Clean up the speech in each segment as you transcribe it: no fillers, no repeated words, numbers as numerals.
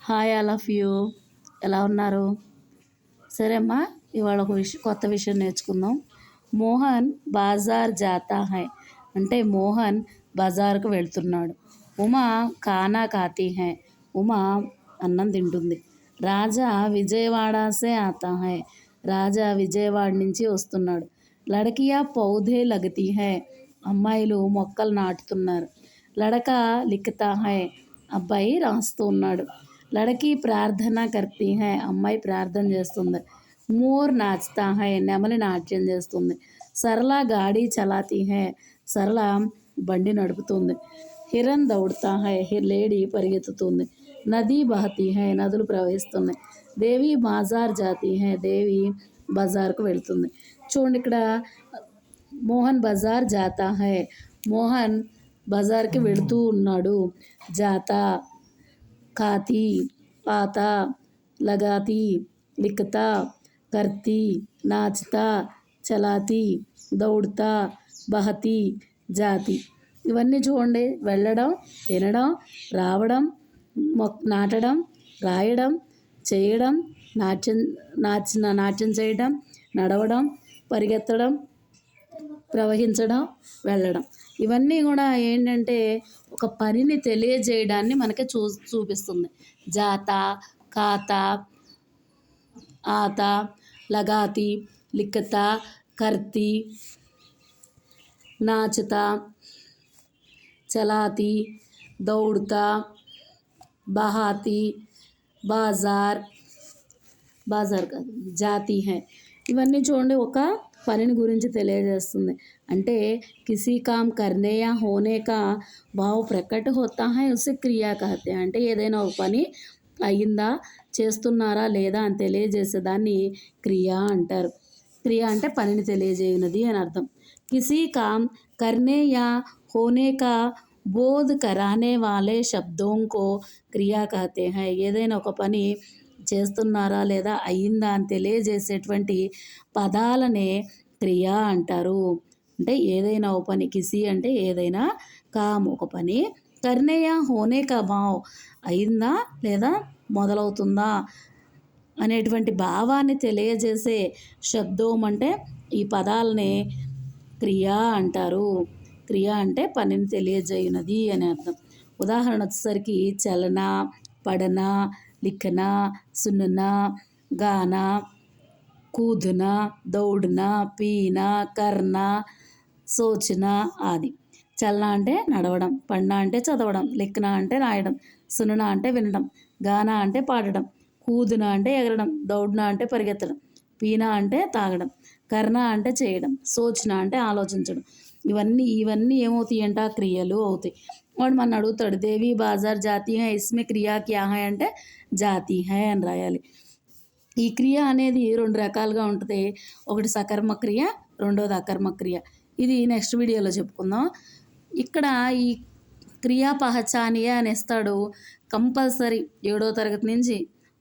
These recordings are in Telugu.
హాయ్ ఆల్ ఆఫ్ యూ, ఎలా ఉన్నారు? సరే అమ్మా, ఇవాళ ఒక కొత్త విషయం నేర్చుకుందాం. మోహన్ బాజార్ జాతా హై అంటే మోహన్ బజార్కు వెళ్తున్నాడు. ఉమా ఖానా ఖాతీ హై, ఉమా అన్నం తింటుంది. రాజా విజయవాడ సే ఆతా హై, రాజా విజయవాడ నుంచి వస్తున్నాడు. లడకియా పౌధే లగతీ హై, అమ్మాయిలు మొక్కలు నాటుతున్నారు. లడకా లిఖతా హై, అబ్బాయి రాస్తూ ఉన్నాడు. లడకి ప్రార్థన కర్తీ హై, అమ్మాయి ప్రార్థన చేస్తుంది. మోర్ నాచ్తా హై, నెమలి నాట్యం చేస్తుంది. సరళ గాడి చలాతీ హై, సరళ బండి నడుపుతుంది. Hiran దౌడతా high, lady పరిగెత్తుతుంది. నదీ బహతీ హై, నదులు ప్రవహిస్తున్నాయి. దేవి బాజార్ జాతీ హై, దేవి బజార్కు వెళ్తుంది. చూడండి, ఇక్కడ మోహన్ బజార్ జాతా హై, మోహన్ బజార్కి వెళుతూ ఉన్నాడు. జాతా, ఖాతీ, ఆతా, లగాతీ, లిఖతా, కర్తీ, నాచ్తా, చలాతీ, దౌడతా, బహతీ, జాతి. ఇవన్నీ చూడండి, వెళ్ళడం, తినడం, రావడం, నాటడం, రాయడం, చేయడం, నాట్యం చేయడం, నడవడం, పరిగెత్తడం, ప్రవహించడం, వెళ్ళడం. ఇవన్నీ కూడా ఏంటంటే ఒక పనిని తెలియజేయడాన్ని మనకి చూపిస్తుంది. జాతా, ఖాతా, ఆతా, లగాతి, లిఖతా, కర్తీ, నాచతా, చలాతి, దౌడతా, బహాతి, బాజార్ కాదు జాతీ హై. ఇవన్నీ చూడండి, ఒక పనిని గురించి తెలియజేస్తుంది. అంటే కిసీ కామ్ కర్నే యా హోనే కా భావ్ ప్రకట్ హోతా హై, ఉసే క్రియా కహతే హై. అంటే ఏదైనా ఒక పని అయిందా, చేస్తున్నారా లేదా అని తెలియజేసేదాన్ని క్రియ అంటారు. క్రియ అంటే పనిని తెలియజేయనది అని అర్థం. కిసీ కామ్ కర్నే యా హోనే కా బోధ్ కరానే వాలే శబ్దోం కో క్రియా కహతే హై. ఏదైనా ఒక పని చేస్తున్నారా లేదా అయిందా అని తెలియజేసేటువంటి పదాలనే క్రియ అంటారు. అంటే ఏదైనా ఒక పని, కిసి అంటే ఏదైనా, కామ్ ఒక పని, కర్నేయా హోనే కా భావ్ అయిందా లేదా మొదలవుతుందా అనేటువంటి భావాన్ని తెలియజేసే శబ్దం అంటే ఈ పదాలనే క్రియ అంటారు. క్రియ అంటే పనిని తెలియజేయునది అని అర్థం. ఉదాహరణ వచ్చేసరికి చలన, పడన, లిఖనా, సుననా, గానా, కూదునా, దౌడనా, పీనా, కర్నా, సోచనా ఆది. చలన అంటే నడవడం, పడన అంటే చదవడం, లిఖనా అంటే రాయడం, సుననా అంటే వినడం, గానా అంటే పాడడం, కూదునా అంటే ఎగరడం, దౌడనా అంటే పరిగెత్తడం, పీనా అంటే తాగడం, కర్ణ అంటే చేయడం, సోచన అంటే ఆలోచించడం. ఇవన్నీ ఏమవుతాయి అంట, క్రియలు అవుతాయి. వాడు మన అడుగుతాడు, దేవి బాజార్ జాతీ హై, ఇస్మే క్రియా క్యా హై అంటే జాతీ హై అని రాయాలి. ఈ క్రియ అనేది రెండు రకాలుగా ఉంటుంది. ఒకటి సకర్మ క్రియ, రెండోది అకర్మ క్రియ. ఇది నెక్స్ట్ వీడియోలో చెప్పుకుందాం. ఇక్కడ ఈ క్రియా పహచానియే అని ఇస్తాడు. కంపల్సరీ 7వ తరగతి నుంచి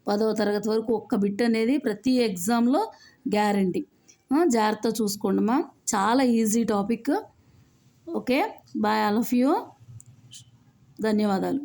10వ తరగతి వరకు ఒక్క బిట్ అనేది ప్రతి ఎగ్జామ్లో గ్యారంటీ. జాగ్రత్త చూసుకోండి చాలా easy topic. Okay, bye all of you, ధన్యవాదాలు.